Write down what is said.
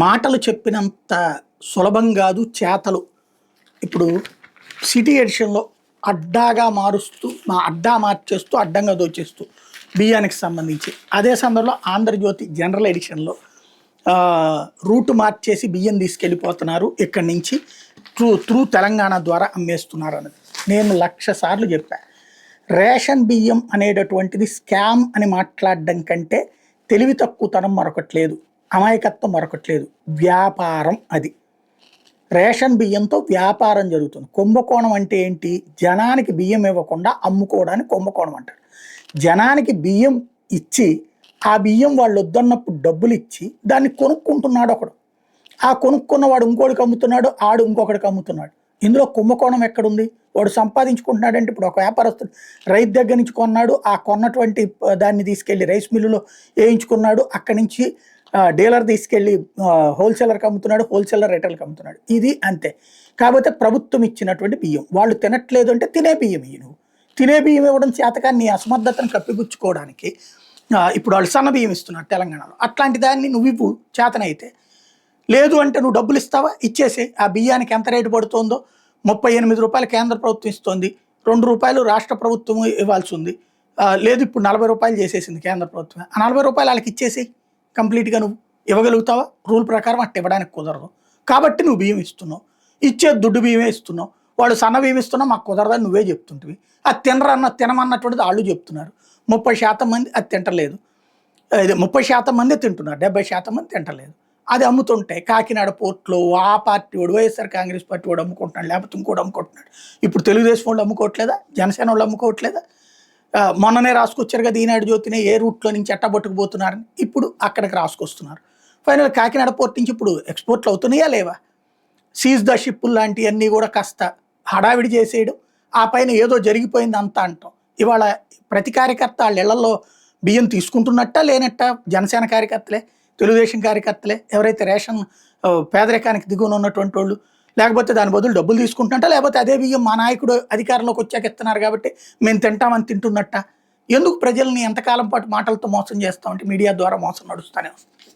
మాటలు చెప్పినంత సులభం కాదు చేతలు. ఇప్పుడు సిటీ ఎడిషన్‌లో అడ్డాగా మారుస్తూ అడ్డా మార్చేస్తూ, అడ్డంగా దోచేస్తూ బియ్యానికి సంబంధించి. అదే సందర్భంలో ఆంధ్రజ్యోతి జనరల్ ఎడిషన్‌లో రూట్ మార్చేసి బియ్యం తీసుకెళ్ళిపోతున్నారు. ఇక్కడి నుంచి త్రూ తెలంగాణ ద్వారా అమ్మేస్తున్నారన్నది. నేను 1,00,000 సార్లు చెప్పా. రేషన్ బియ్యం అనేటటువంటిది స్కామ్ అని మాట్లాడడం కంటే తెలివి తక్కువతనం మరొకట్లేదు, అమాయకత్వం మరొకట్లేదు. వ్యాపారం అది. రేషన్ బియ్యంతో వ్యాపారం జరుగుతుంది. కుంభకోణం అంటే ఏంటి? జనానికి బియ్యం ఇవ్వకుండా అమ్ముకోవడానికి కుంభకోణం అంటారు. జనానికి బియ్యం ఇచ్చి ఆ బియ్యం వాళ్ళు వద్దన్నప్పుడు డబ్బులు ఇచ్చి దాన్ని కొనుక్కుంటున్నాడు ఒకడు. ఆ కొనుక్కున్నవాడు ఇంకోడికి అమ్ముతున్నాడు, ఆడు ఇంకొకడికి అమ్ముతున్నాడు. ఇందులో కుంభకోణం ఎక్కడుంది? వాడు సంపాదించుకుంటున్నాడంటే ఇప్పుడు ఒక వ్యాపారస్తుడు రైతు దగ్గర నుంచి కొన్నాడు, ఆ కొన్నటువంటి దాన్ని తీసుకెళ్ళి రైస్ మిల్లులో వేయించుకున్నాడు, అక్కడి నుంచి డీలర్ తీసుకెళ్ళి హోల్సేలర్కి అమ్ముతున్నాడు, హోల్సేలర్ రిటైల్కి అమ్ముతున్నాడు. ఇది అంతే. కాకపోతే ప్రభుత్వం ఇచ్చినటువంటి బియ్యం వాళ్ళు తినట్లేదు అంటే తినే బియ్యం ఇయ్యి. నువ్వు తినే బియ్యం ఇవ్వడం చేతకాని నీ అసమర్థతను కప్పిపుచ్చుకోవడానికి ఇప్పుడు వాళ్ళు సన్న బియ్యం ఇస్తున్నారు తెలంగాణలో. అట్లాంటి దాన్ని నువ్వు ఇవ్వు చేతనైతే. లేదు అంటే నువ్వు డబ్బులు ఇస్తావా? ఇచ్చేసి ఆ బియ్యానికి ఎంత రేటు పడుతుందో 38 రూపాయలు కేంద్ర ప్రభుత్వం ఇస్తుంది, 2 రూపాయలు రాష్ట్ర ప్రభుత్వం ఇవ్వాల్సి ఉంది. లేదు ఇప్పుడు 40 రూపాయలు చేసేసింది కేంద్ర ప్రభుత్వం. ఆ 40 రూపాయలు వాళ్ళకి ఇచ్చేసి కంప్లీట్గా నువ్వు ఇవ్వగలుగుతావా? రూల్ ప్రకారం అట్ట ఇవ్వడానికి కుదరదు. కాబట్టి నువ్వు బియ్యం ఇస్తున్నావు, ఇచ్చే దుడ్డు బియ్యమే ఇస్తున్నావు. వాళ్ళు సన్న బియ్యం ఇస్తున్నావు, మాకు కుదరదని నువ్వే చెప్తుంటివి. అది తినమన్నటువంటిది వాళ్ళు చెప్తున్నారు. 30% మంది అది తింటలేదు. 30% మంది తింటున్నారు, 70% మంది తింటలేదు. అది అమ్ముతుంటే కాకినాడ పోర్ట్లో ఆ పార్టీ వాడు, వైఎస్ఆర్ కాంగ్రెస్ పార్టీ వాడు అమ్ముకుంటున్నాడు, లేకపోతే ఇంకోటి అమ్ముకుంటున్నాడు. ఇప్పుడు తెలుగుదేశం వాళ్ళు అమ్ముకోవట్లేదా? జనసేన వాళ్ళు అమ్ముకోవట్లేదా? మొన్ననే రాసుకొచ్చారు కదా ఈనాడు జ్యోతిని ఏ రూట్లో నుంచి ఎట్టబట్టుకుపోతున్నారని. ఇప్పుడు అక్కడికి రాసుకొస్తున్నారు. ఫైనల్ కాకినాడ పోర్ట్ నుంచి ఇప్పుడు ఎక్స్పోర్ట్లు అవుతున్నాయా లేవా? సీజ్ ద షిప్ లాంటివన్నీ కూడా కాస్త హడావిడి చేసేయడం, ఆ పైన ఏదో జరిగిపోయింది అంతా అంటాం. ఇవాళ ప్రతి కార్యకర్త వాళ్ళ ఇళ్లలో బియ్యం తీసుకుంటున్నట్ట లేనట్ట? జనసేన కార్యకర్తలే, తెలుగుదేశం కార్యకర్తలే, ఎవరైతే రేషన్ పేదరికానికి దిగువన ఉన్నటువంటి వాళ్ళు, లేకపోతే దాని బదులు డబ్బులు తీసుకుంటున్నట్ట, లేకపోతే అదే బియ్యం మా నాయకుడు అధికారంలోకి వచ్చాక ఇస్తున్నారు కాబట్టి మేము తింటామని తింటున్నట్ట? ఎందుకు ప్రజల్ని ఎంతకాలం పాటు మాటలతో మోసం చేస్తామంటే మీడియా ద్వారా మోసం నడుస్తూనే వస్తుంది.